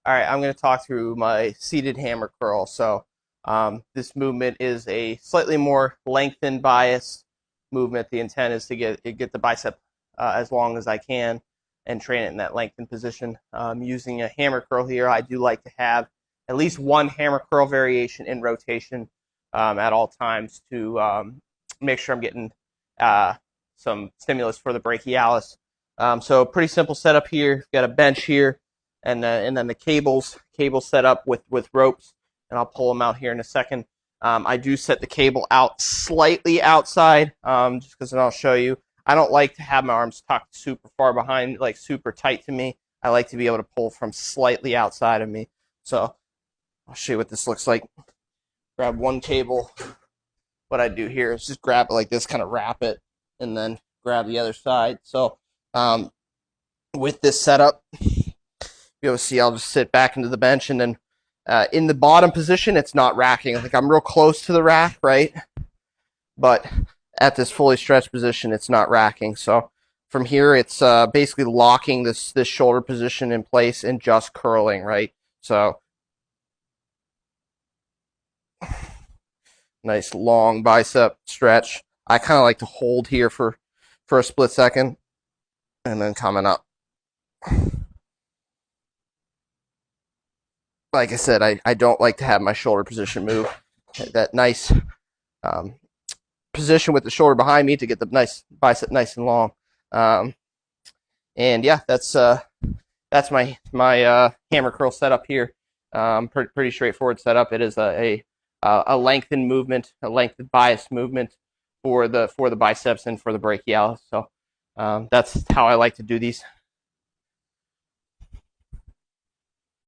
All right, I'm going to talk through my seated hammer curl. This movement is a slightly more lengthened bias movement. The intent is to get the bicep as long as I can and train it in that lengthened position. Using a hammer curl here, I do like to have at least one hammer curl variation in rotation at all times to make sure I'm getting some stimulus for the brachialis. So pretty simple setup here. Got a bench here, and then the cables set up with ropes, and I'll pull them out here in a second. I do set the cable out slightly outside, just because then I'll show you. I don't like to have my arms tucked super far behind, like super tight to me. I like to be able to pull from slightly outside of me. So I'll show you what this looks like. Grab one cable. What I do here is just grab it like this, kind of wrap it, and then grab the other side. So with this setup, you'll see I'll just sit back into the bench, and then in the bottom position, it's not racking. I think I'm real close to the rack, right? But at this fully stretched position, it's not racking. So from here, it's basically locking this shoulder position in place and just curling, right? So nice long bicep stretch. I kind of like to hold here for a split second and then coming up. Like I said, I don't like to have my shoulder position move. That nice position with the shoulder behind me to get the nice bicep nice and long. And yeah, that's my hammer curl setup here. Pretty straightforward setup. It is a lengthened movement, a lengthened bias movement for the biceps and for the brachialis. So that's how I like to do these.